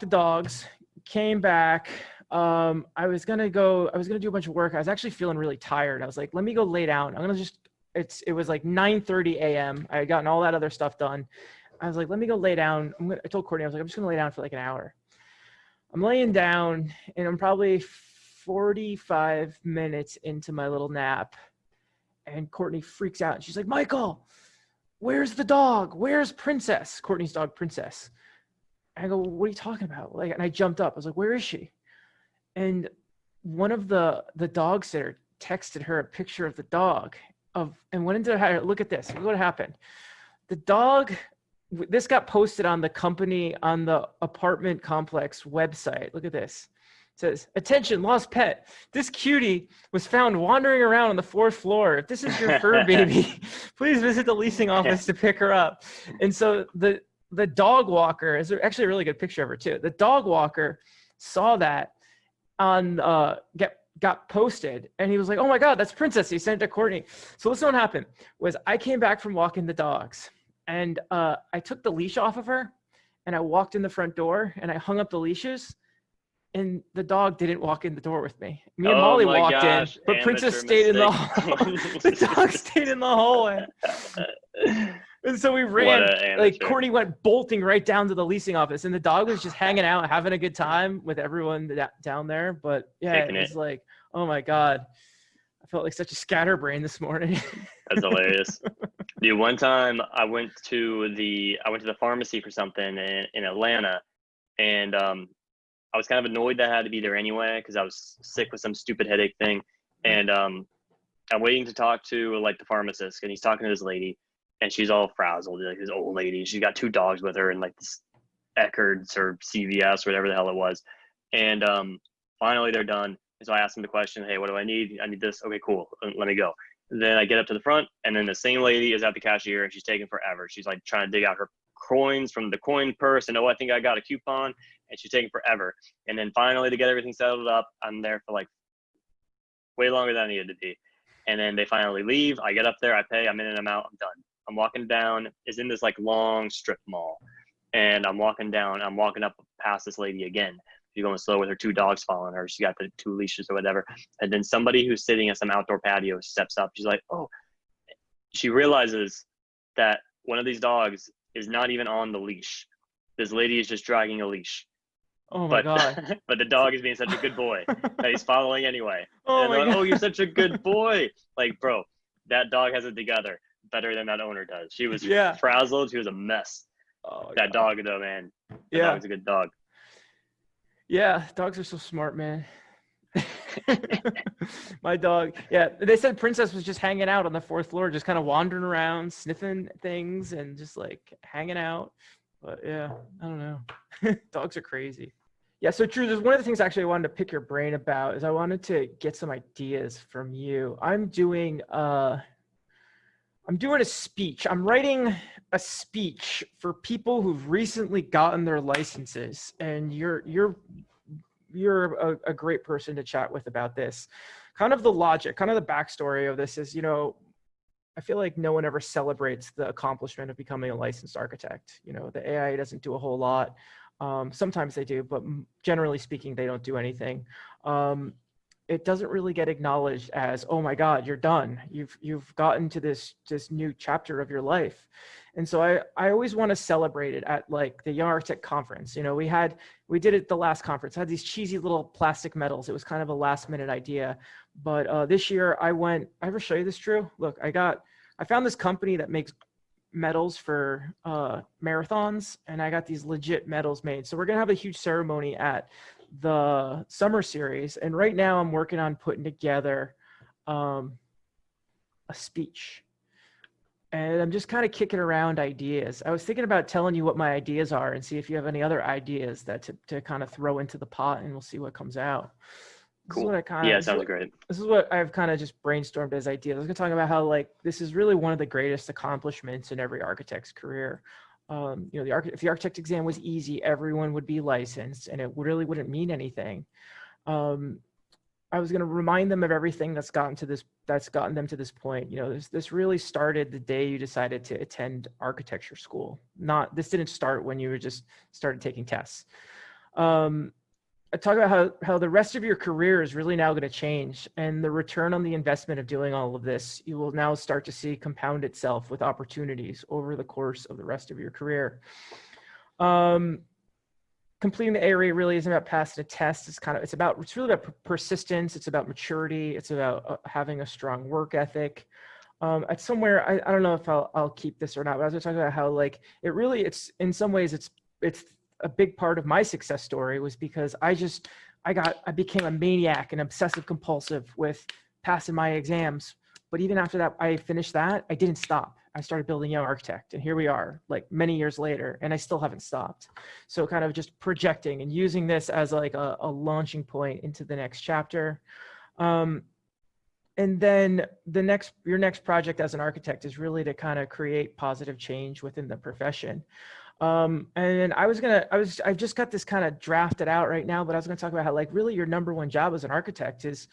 dogs, came back. I was gonna do a bunch of work. I was actually feeling really tired. I was like, let me go lay down. It was like 9:30 a.m. I had gotten all that other stuff done. I was like, let me go lay down. I told Courtney, I was like, I'm just gonna lay down for like an hour. I'm laying down and I'm probably 45 minutes into my little nap. And Courtney freaks out. She's like, Michael, where's the dog? Where's Princess? Courtney's dog, Princess. I go, what are you talking about? And I jumped up. I was like, where is she? And one of the dog sitter texted her a picture of the dog and went into her. Look at this. Look what happened. The dog, this got posted on the apartment complex website. Look at this. It says, attention, lost pet. This cutie was found wandering around on the 4th floor. If this is your fur baby, please visit the leasing office to pick her up. And so the dog walker is actually a really good picture of her too. The dog walker saw that on got posted, and he was like, oh my God, that's Princess. He sent it to Courtney. So listen, what happened was I came back from walking the dogs, and I took the leash off of her, and I walked in the front door, and I hung up the leashes, and the dog didn't walk in the door with me. Me and Molly walked in, but Princess stayed in the hallway. The dog stayed in the hallway. And so we ran, like Courtney went bolting right down to the leasing office, and the dog was just hanging out, having a good time with everyone down there. But yeah, it was like, oh my God, I felt like such a scatterbrain this morning. That's hilarious. Dude, one time I went to the pharmacy for something in Atlanta, and I was kind of annoyed that I had to be there anyway because I was sick with some stupid headache thing. And I'm waiting to talk to like the pharmacist, and he's talking to this lady, and she's all frazzled, like this old lady. She's got 2 dogs with her and like this Eckerd's or CVS, whatever the hell it was. And finally they're done. And so I asked them the question, hey, what do I need? I need this. Okay, cool. Let me go. Then I get up to the front, and then the same lady is at the cashier, and she's taking forever. She's like trying to dig out her coins from the coin purse, and I think I got a coupon, and she's taking forever. And then finally, to get everything settled up, I'm there for like way longer than I needed to be. And then they finally leave. I get up there, I pay, I'm in and I'm out, I'm done. I'm walking down, it's in this like long strip mall, and I'm walking up past this lady again, she's going slow with her 2 dogs following her. She got the 2 leashes or whatever. And then somebody who's sitting at some outdoor patio steps up. She's like, oh, she realizes that one of these dogs is not even on the leash. This lady is just dragging a leash. Oh my But God. but the dog is being such a good boy that he's following anyway. Oh And my they're like, God. oh, you're such a good boy. Like, bro, that dog has it together better than that owner does. She was Yeah. frazzled. She was a mess. Oh my That God. dog, though, man. That Yeah. dog's a good dog. Yeah. Dogs are so smart, man. My dog. Yeah. They said Princess was just hanging out on the 4th floor, just kind of wandering around, sniffing things and just like hanging out. But yeah, I don't know. Dogs are crazy. Yeah, so Drew, there's one of the things actually I wanted to pick your brain about is I wanted to get some ideas from you. I'm doing a speech. I'm writing a speech for people who've recently gotten their licenses, and you're a great person to chat with about this. Kind of the logic, kind of the backstory of this is, I feel like no one ever celebrates the accomplishment of becoming a licensed architect. The AI doesn't do a whole lot. Sometimes they do, but generally speaking, they don't do anything. It doesn't really get acknowledged as, oh my God, you're done. You've gotten to this new chapter of your life. And so I always want to celebrate it at like the Young Architect Conference. We did it the last conference. I had these cheesy little plastic medals. It was kind of a last minute idea. But this year I ever show you this, Drew? Look, I found this company that makes medals for marathons, and I got these legit medals made. So we're gonna have a huge ceremony at the summer series, and right now I'm working on putting together a speech, and I'm just kind of kicking around ideas. I was thinking about telling you what my ideas are and see if you have any other ideas that to kind of throw into the pot, and we'll see what comes out. Cool. Yeah, sounds great. This is what I've kind of just brainstormed as ideas. I was going to talk about how like this is really one of the greatest accomplishments in every architect's career. If the architect exam was easy, everyone would be licensed, and it really wouldn't mean anything. I was going to remind them of everything that's gotten them to this point. This really started the day you decided to attend architecture school. This didn't start when you just started taking tests. I talk about how the rest of your career is really now going to change, and the return on the investment of doing all of this, you will now start to see compound itself with opportunities over the course of the rest of your career. Completing the ARA really isn't about passing a test. It's really about persistence. It's about maturity. It's about having a strong work ethic. At somewhere, I don't know if I'll keep this or not, but I was going to talk about how like it's in some ways it's a big part of my success story was because I became a maniac and obsessive compulsive with passing my exams. But even after that, I finished that, I didn't stop. I started building Young Architect, and here we are like many years later, and I still haven't stopped. So kind of just projecting and using this as like a launching point into the next chapter. And then your next project as an architect is really to kind of create positive change within the profession. And I've just got this kind of drafted out right now, but I was going to talk about how like really your number one job as an architect is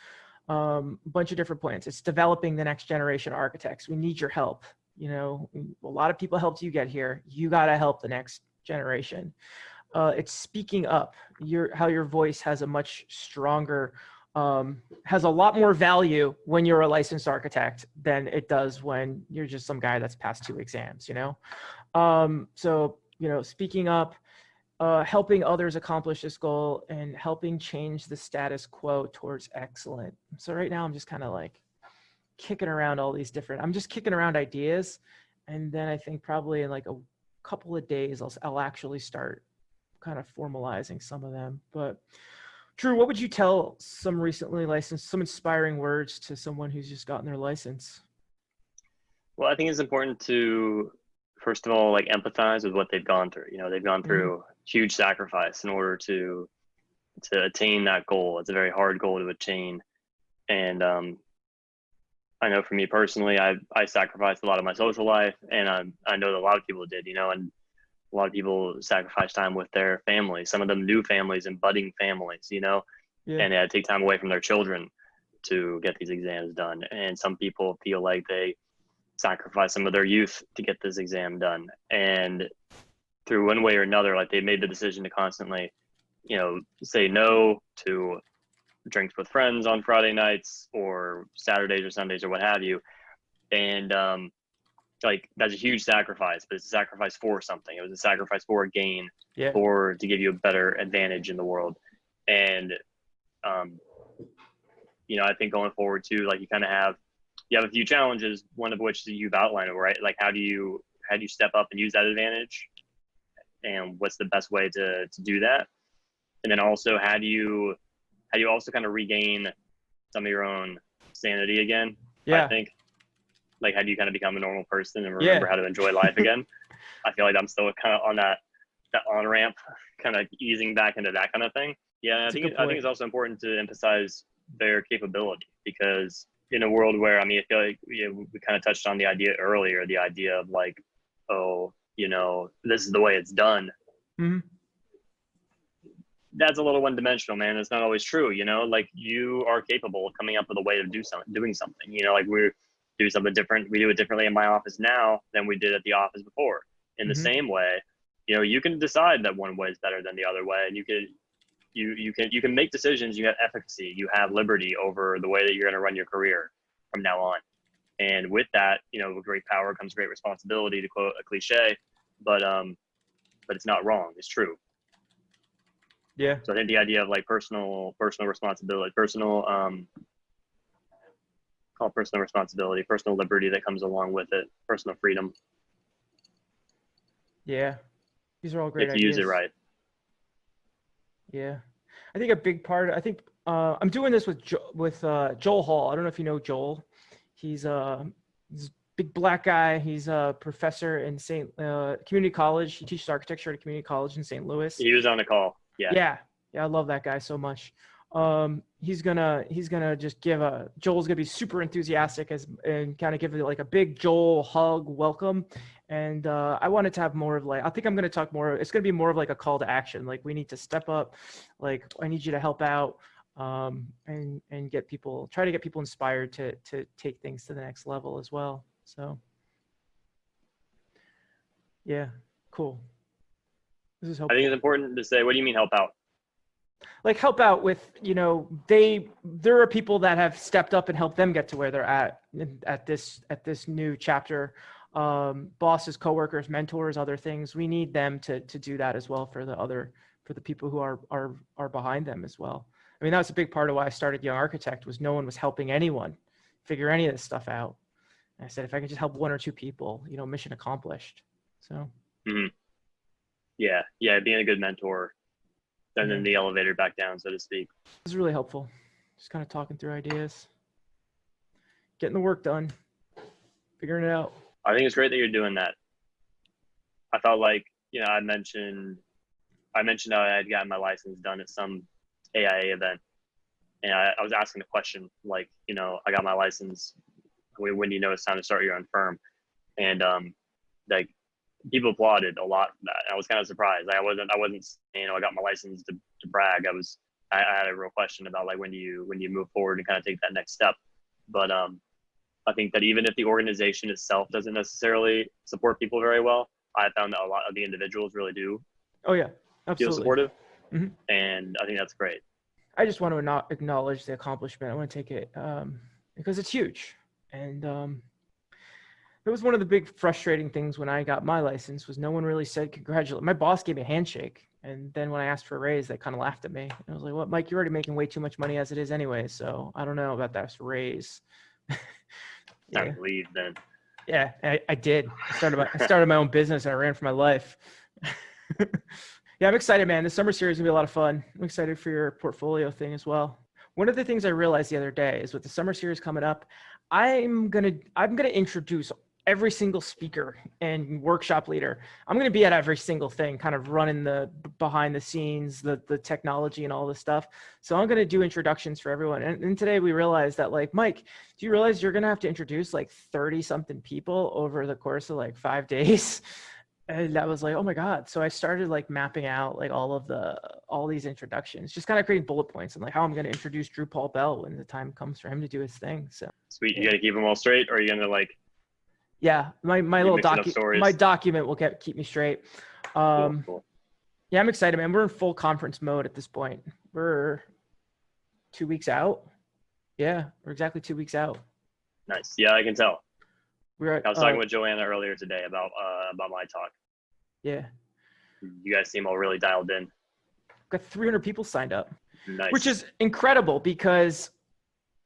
a bunch of different points. It's developing the next generation of architects. We need your help. A lot of people helped you get here. You got to help the next generation. It's speaking up. How your voice has a much stronger, has a lot more value when you're a licensed architect than it does when you're just some guy that's passed 2 exams, So, speaking up, helping others accomplish this goal, and helping change the status quo towards excellent. So right now I'm just kind of like kicking around I'm just kicking around ideas. And then I think probably in like a couple of days, I'll actually start kind of formalizing some of them. But Drew, what would you tell some recently licensed, some inspiring words to someone who's just gotten their license? Well, I think it's important to, first of all, like empathize with what they've gone through. They've gone through huge sacrifice in order to attain that goal. It's a very hard goal to attain. And I know for me personally, I sacrificed a lot of my social life, and I know that a lot of people did, and a lot of people sacrifice time with their families, some of them new families and budding families, Yeah. And they had to take time away from their children to get these exams done. And some people feel like they sacrifice some of their youth to get this exam done. And through one way or another, like they made the decision to constantly say no to drinks with friends on Friday nights or Saturdays or Sundays or what have you. And like that's a huge sacrifice, but it's a sacrifice for something. It was a sacrifice for a gain, Yeah. to give you a better advantage in the world. And I think going forward too, like you have a few challenges, one of which you've outlined, right? Like how do you step up and use that advantage, and what's the best way to do that? And then also how do you also kind of regain some of your own sanity again? Yeah. I think, like, how do you kind of become a normal person and remember how to enjoy life again? I feel like I'm still kind of on that on ramp, kind of easing back into that kind of thing. Yeah, I think it's also important to emphasize their capability, because in a world where, I feel like we kind of touched on the idea earlier, the idea of like, oh, this is the way it's done. Mm-hmm. That's a little one-dimensional, man. It's not always true. Like you are capable of coming up with a way of doing something. Like we do something different. We do it differently in my office now than we did at the office before. In the same way, you can decide that one way is better than the other way, and you can make decisions. You have efficacy. You have liberty over the way that you're going to run your career from now on. And with that, with great power comes great responsibility, to quote a cliche, but it's not wrong. It's true. Yeah. So I think the idea of like personal responsibility, personal liberty that comes along with it, personal freedom. Yeah. These are all great if you ideas. use it right. Yeah. I think a big part, I'm doing this with Joel Hall. I don't know if you know Joel. He's a big black guy. He's a professor in community college. He teaches architecture at a community college in St. Louis. He was on the call. Yeah. I love that guy so much. He's gonna just Joel's gonna be super enthusiastic and kind of give it like a big Joel hug welcome. And I wanted to have more of I think I'm going to talk more. It's going to be more of like a call to action. Like we need to step up. Like I need you to help out and try to get people inspired to take things to the next level as well. So yeah, cool. This is helpful. I think it's important to say, what do you mean help out? Like help out with, there are people that have stepped up and helped them get to where they're at this new chapter. Bosses, coworkers, mentors, other things. We need them to do that as well for the people who are behind them as well. I mean, that was a big part of why I started Young Architect, was no one was helping anyone figure any of this stuff out. And I said, if I can just help one or two people, mission accomplished. So. Mm-hmm. Yeah. Being a good mentor, sending the elevator back down, so to speak. This is really helpful. Just kind of talking through ideas, getting the work done, figuring it out. I think it's great that you're doing that. I felt like, I mentioned how I had gotten my license done at some AIA event. And I was asking the question, like, I got my license. When do you know it's time to start your own firm? And like people applauded a lot for that. I was kind of surprised. I wasn't saying, I got my license to brag. I had a real question about like, when do you move forward and kind of take that next step? But I think that even if the organization itself doesn't necessarily support people very well, I found that a lot of the individuals really do. Oh yeah, absolutely. Feel supportive. Mm-hmm. And I think that's great. I just want to acknowledge the accomplishment. I want to take it because it's huge. And it was one of the big frustrating things when I got my license was no one really said congratulations. My boss gave me a handshake. And then when I asked for a raise, they kind of laughed at me. I was like, "What, Mike, you're already making way too much money as it is anyway. So I don't know about that raise." Time to leave then. Yeah, I did. I started my own business and I ran for my life. Yeah, I'm excited, man. The summer series is gonna be a lot of fun. I'm excited for your portfolio thing as well. One of the things I realized the other day is with the summer series coming up, I'm gonna introduce every single speaker and workshop leader. I'm going to be at every single thing, kind of running the behind the scenes, the technology and all this stuff. So I'm going to do introductions for everyone. And today we realized that, like, Mike, do you realize you're going to have to introduce like 30 something people over the course of like 5 days? And I was like, oh my God. So I started like mapping out like all these introductions, just kind of creating bullet points and like how I'm going to introduce Drew Paul Bell when the time comes for him to do his thing. So sweet. You got to keep them all straight, or are you going to like, yeah, my little document will keep me straight. Cool. Yeah, I'm excited, man. We're in full conference mode at this point. We're 2 weeks out. Yeah, we're exactly 2 weeks out. Nice. Yeah, I can tell. We're I at, was talking with Joanna earlier today about my talk. yeah, You guys seem all really dialed in. got 300 people signed up, which Nice. is incredible because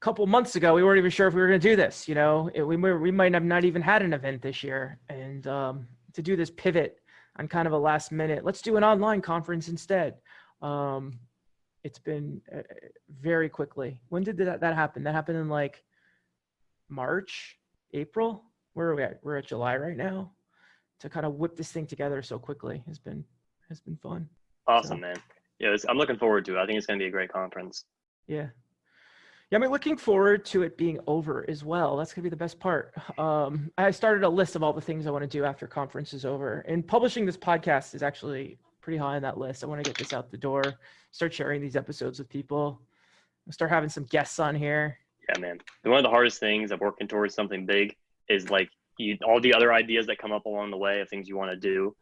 a couple months ago we weren't even sure if we were going to do this. We might have not even had an event this year, and to do this pivot on kind of a last minute, let's do an online conference instead. It's been very quickly. When did that happen? That happened in like March, April. Where are we at? We're at July right now. To kind of whip this thing together so quickly has been fun. Awesome, So, man. Yeah, I'm looking forward to it. I think it's going to be a great conference. yeah. Yeah, I'm looking forward to it being over as well. That's gonna be the best part. I started a list of all the things I want to do after conference is over, and publishing this podcast is actually pretty high on that list. I want to get this out the door, start sharing these episodes with people, start having some guests on here. Yeah, man. One of the hardest things of working towards something big is like all the other ideas that come up along the way of things you want to do.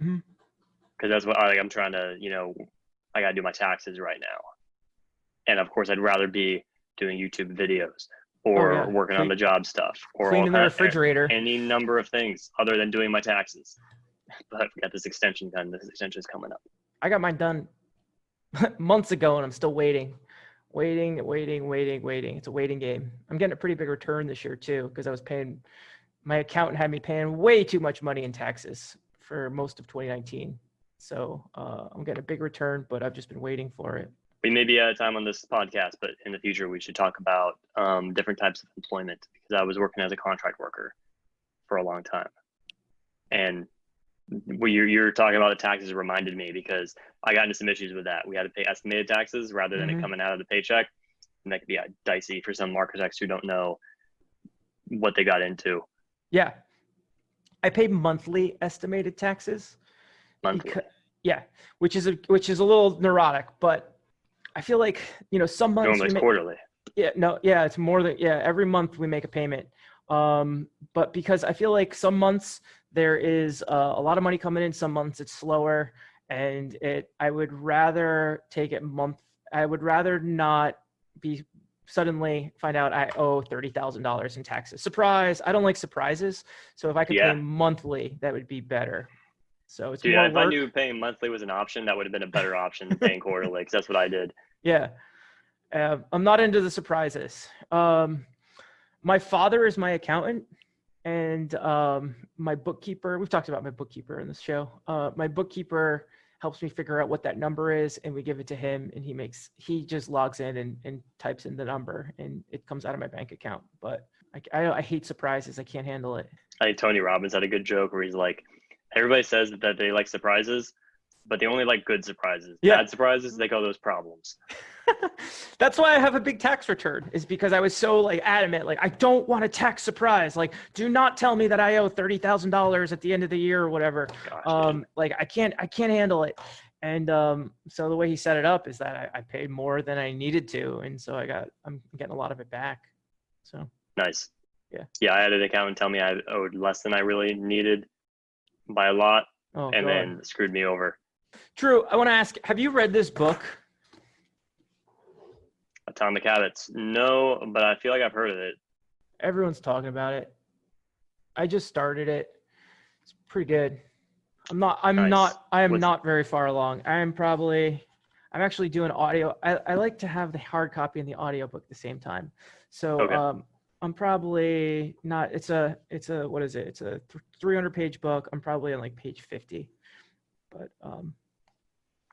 Mm-hmm. Because that's what I'm trying to, I got to do my taxes right now. And of course, I'd rather be doing YouTube videos or working on the job stuff or cleaning the refrigerator, any number of things other than doing my taxes. But I've got this extension done. This extension is coming up. I got mine done months ago and I'm still waiting. It's a waiting game. I'm getting a pretty big return this year too, because my accountant had me paying way too much money in taxes for most of 2019. So I'm getting a big return, but I've just been waiting for it. We may be out of time on this podcast, but in the future, we should talk about different types of employment, because I was working as a contract worker for a long time. And you're talking about the taxes reminded me, because I got into some issues with that. We had to pay estimated taxes rather than it coming out of the paycheck. And that could be dicey for some architects who don't know what they got into. Yeah. I pay monthly estimated taxes. Monthly. Which is a little neurotic, but I feel like, some months normally it's quarterly. It's more than, every month we make a payment. But because I feel like some months there is a lot of money coming in, some months it's slower, and I would rather take it I would rather not be suddenly find out I owe $30,000 in taxes. Surprise. I don't like surprises. So if I could pay monthly, that would be better. So it's more if work. I knew paying monthly was an option, that would have been a better option than paying quarterly, because that's what I did. Yeah. I'm not into the surprises. My father is my accountant, and my bookkeeper, we've talked about my bookkeeper in this show. My bookkeeper helps me figure out what that number is, and we give it to him, and he just logs in and types in the number, and it comes out of my bank account. But I hate surprises. I can't handle it. I think Tony Robbins had a good joke where he's like, everybody says that they like surprises, but they only like good surprises. Yeah. Bad surprises, they call those problems. That's why I have a big tax return, is because I was so adamant, I don't want a tax surprise. Do not tell me that I owe $30,000 at the end of the year or whatever. Gosh, I can't handle it. And so the way he set it up is that I paid more than I needed to, and so I'm getting a lot of it back. So nice. Yeah. I had an accountant tell me I owed less than I really needed by a lot, and then screwed me over. Drew, I want to ask, have you read this book? Atomic Habits? No, but I feel like I've heard of it. Everyone's talking about it. I just started it. It's pretty good. I am not very far along. I'm actually doing audio. I like to have the hard copy and the audiobook at the same time. So I'm probably not, it's a what is it? It's a 300-page book. I'm probably on page 50. But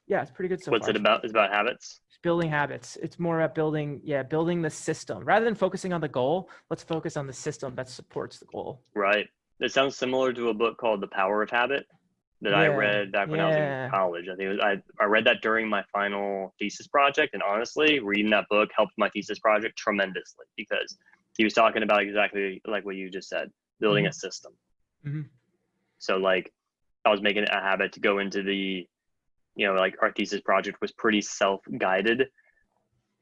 it's pretty good so far. What's it about? It's about habits? It's building habits. It's more about building the system. Rather than focusing on the goal, let's focus on the system that supports the goal. Right. It sounds similar to a book called The Power of Habit that I read back when I was in college. I think I read that during my final thesis project, and honestly, reading that book helped my thesis project tremendously, because he was talking about exactly like what you just said, building a system. Mm-hmm. So I was making it a habit to go into the, our thesis project was pretty self-guided.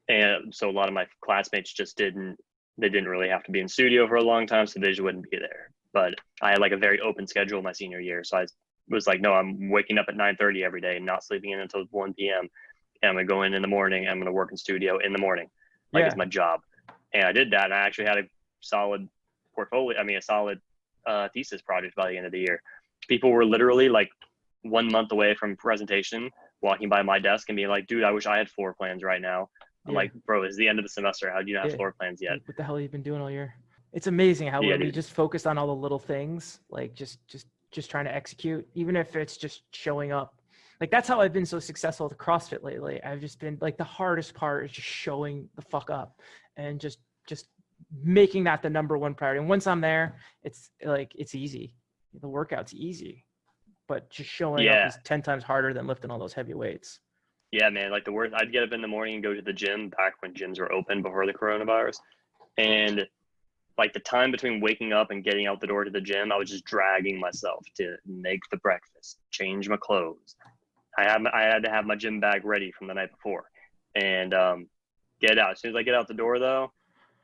And so a lot of my classmates just didn't really have to be in studio for a long time, so they just wouldn't be there. But I had a very open schedule my senior year. So I was like, no, I'm waking up at 9:30 every day and not sleeping in until 1 p.m. And I'm going to go in the morning. I'm going to work in studio in the morning. Like Yeah. it's my job. And I did that. And I actually had a solid portfolio. I mean, a solid thesis project by the end of the year. People were literally like 1 month away from presentation, walking by my desk and being like, dude, I wish I had floor plans right now. I'm Yeah. like, bro, it's the end of the semester. How do you not have Yeah. floor plans yet? What the hell have you been doing all year? It's amazing how Yeah, when we dude. just focus on all the little things, like just trying to execute, even if it's just showing up. Like that's how I've been so successful with CrossFit lately. I've just been like the hardest part is just showing the fuck up and just making that the number one priority. And once I'm there, it's like it's easy. The workout's easy. But just showing up Yeah. is 10 times harder than lifting all those heavy weights. Yeah, man. Like the worst, I'd get up in the morning and go to the gym back when gyms were open before the coronavirus. And like the time between waking up and getting out the door to the gym, I was just dragging myself to make the breakfast, change my clothes. I had to have my gym bag ready from the night before and get out. As soon as I get out the door, though,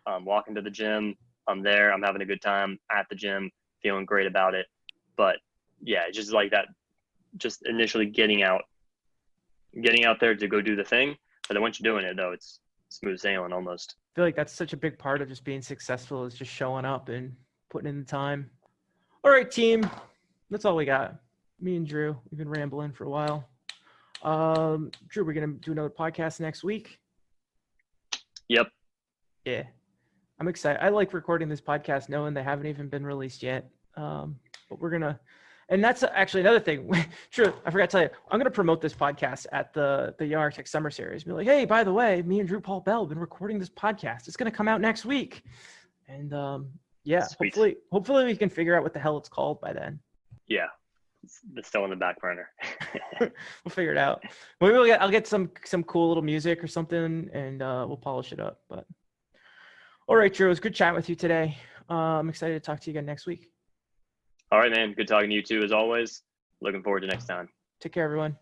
I'm walking to the gym. I'm there. I'm having a good time at the gym, feeling great about it. But yeah, just like that, just initially getting out there to go do the thing. But then once you're doing it, though, it's smooth sailing almost. I feel like that's such a big part of just being successful is just showing up and putting in the time. All right, team. That's all we got. Me and Drew, we've been rambling for a while. Drew, we're going to do another podcast next week. Yep. Yeah. I'm excited. I like recording this podcast knowing they haven't even been released yet. But we're going to, and that's actually another thing. Sure, I forgot to tell you. I'm going to promote this podcast at the Young Architect Summer Series. Be like, hey, by the way, me and Drew Paul Bell have been recording this podcast. It's going to come out next week. And yeah, Sweet. hopefully we can figure out what the hell it's called by then. Yeah, it's still in the back burner. We'll figure it out. Maybe I'll get some cool little music or something, and we'll polish it up. But all right, Drew, it was good chatting with you today. I'm excited to talk to you again next week. All right, man. Good talking to you too, as always. Looking forward to next time. Take care, everyone.